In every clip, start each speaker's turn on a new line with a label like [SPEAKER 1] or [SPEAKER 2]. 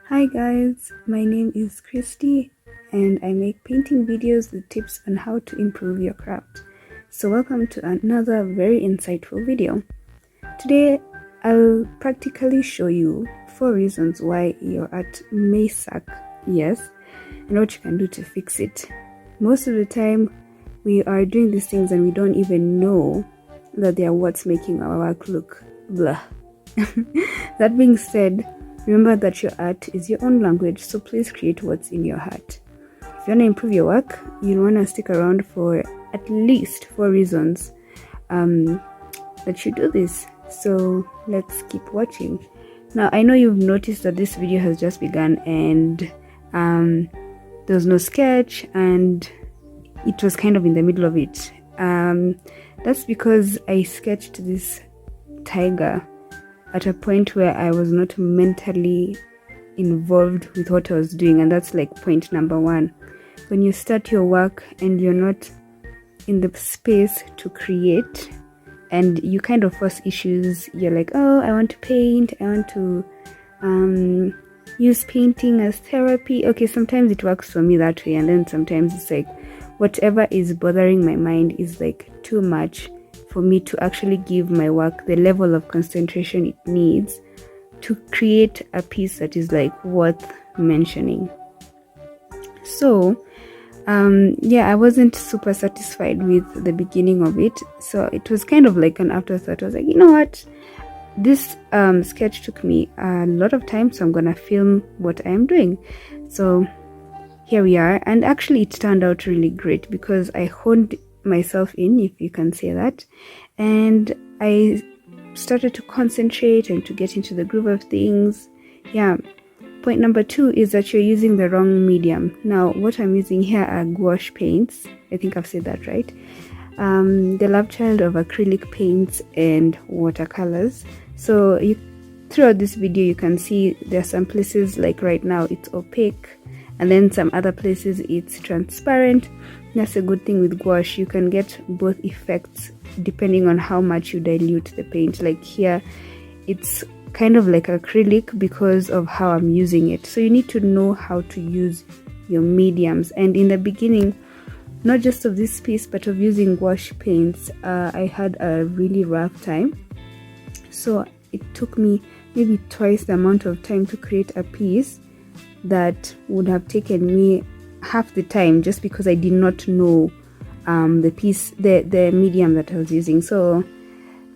[SPEAKER 1] Hi guys, my name is Christy and I make painting videos with tips on how to improve your craft. So welcome to another very insightful video. Today I'll practically show you 4 reasons why your art may suck, yes, and what you can do to fix it. Most of the time we are doing these things and we don't even know that they are what's making our work look blah. That being said, remember that your art is your own language, so please create what's in your heart. If you want to improve your work, you want to stick around for at least 4 reasons that you do this. So let's keep watching. Now, I know you've noticed that this video has just begun and there was no sketch and it was kind of in the middle of it. That's because I sketched this tiger at a point where I was not mentally involved with what I was doing, and that's like point number 1. When you start your work and you're not in the space to create and you kind of force issues, you're like, oh, I want to paint, I want to use painting as therapy. Okay, sometimes it works for me that way, and then sometimes it's like whatever is bothering my mind is like too much for me to actually give my work the level of concentration it needs to create a piece that is like worth mentioning. So yeah, I wasn't super satisfied with the beginning of it, so it was kind of like an afterthought. I was like, you know what, this sketch took me a lot of time, so I'm gonna film what I am doing. So here we are, and actually it turned out really great because I honed myself in, if you can say that, and I started to concentrate and to get into the groove of things. Yeah, point number 2 is that you're using the wrong medium. Now what I'm using here are gouache paints. I think I've said that right. The love child of acrylic paints and watercolors. So throughout this video you can see there are some places, like right now it's opaque, and then some other places it's transparent. That's a good thing with gouache. You can get both effects depending on how much you dilute the paint. Like here, it's kind of like acrylic because of how I'm using it. So you need to know how to use your mediums. And in the beginning, not just of this piece, but of using gouache paints, I had a really rough time. So it took me maybe twice the amount of time to create a piece that would have taken me half the time, just because I did not know the medium that I was using. So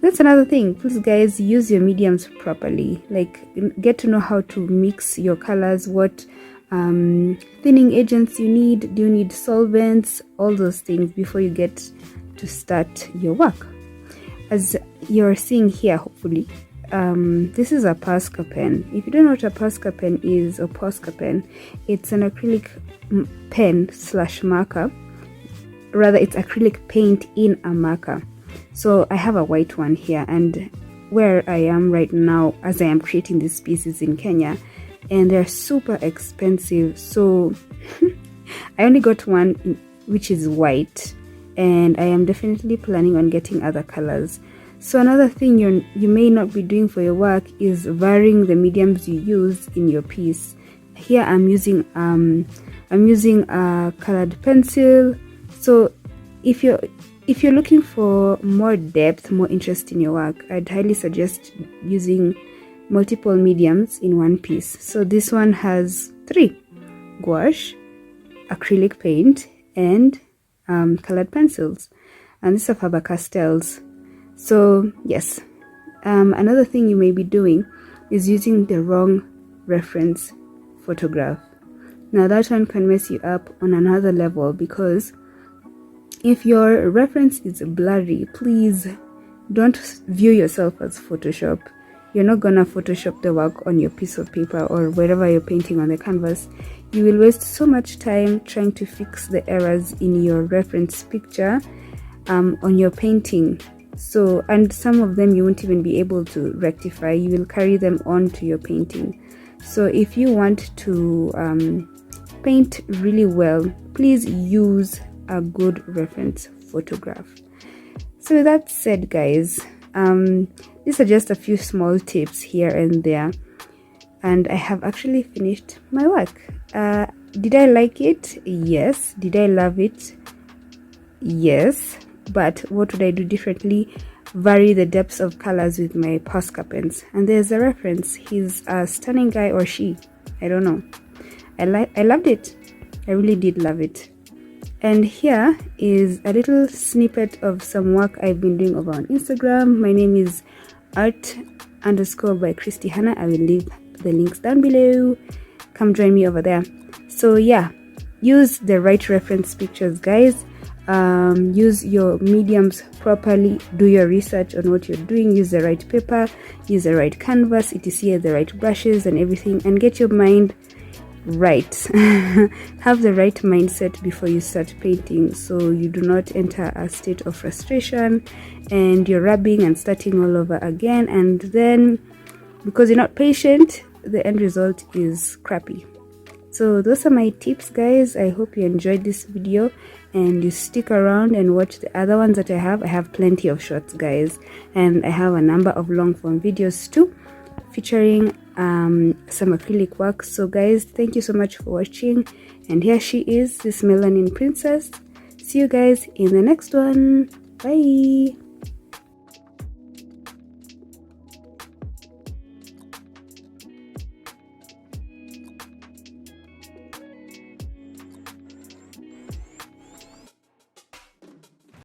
[SPEAKER 1] that's another thing. Please guys, use your mediums properly. Like, get to know how to mix your colors, what thinning agents you need, do you need solvents, all those things before you get to start your work. As you're seeing here, hopefully, this is a Posca pen. If you don't know what a Posca pen is, or Posca pen, it's an acrylic pen / marker. Rather, it's acrylic paint in a marker. So I have a white one here, and where I am right now as I am creating these pieces in Kenya, and they're super expensive. So I only got one which is white, and I am definitely planning on getting other colors. So another thing you may not be doing for your work is varying the mediums you use in your piece. Here I'm using a colored pencil. So if you're looking for more depth, more interest in your work, I'd highly suggest using multiple mediums in one piece. So this one has 3: gouache, acrylic paint, and colored pencils, and these are Faber-Castells. So yes, another thing you may be doing is using the wrong reference photograph. Now that one can mess you up on another level, because if your reference is blurry, please don't view yourself as Photoshop. You're not gonna Photoshop the work on your piece of paper or wherever you're painting on the canvas. You will waste so much time trying to fix the errors in your reference picture on your painting. So, and some of them you won't even be able to rectify. You will carry them on to your painting. So if you want to paint really well, please use a good reference photograph. So with that said, guys, these are just a few small tips here and there. and I have actually finished my work. Did I like it? Yes. Did I love it? Yes. But what would I do differently? Vary the depths of colors with my Posca pens. And there's a reference. He's a stunning guy, or she, I don't know. I loved it. I really did love it. And here is a little snippet of some work I've been doing over on Instagram. My name is art_by Christy Hannah. I will leave the links down below. Come join me over there. So yeah, use the right reference pictures, guys. Use your mediums properly. Do your research on what you're doing. Use the right paper, use the right canvas, etc., the right brushes and everything, and get your mind right. Have the right mindset before you start painting, so you do not enter a state of frustration and you're rubbing and starting all over again, and then because you're not patient, the end result is crappy. So those are my tips, guys. I hope you enjoyed this video and you stick around and watch the other ones that I have. I have plenty of shorts, guys, and I have a number of long form videos too, featuring some acrylic work. So guys, thank you so much for watching, and here she is, this melanin princess. See you guys in the next one. Bye.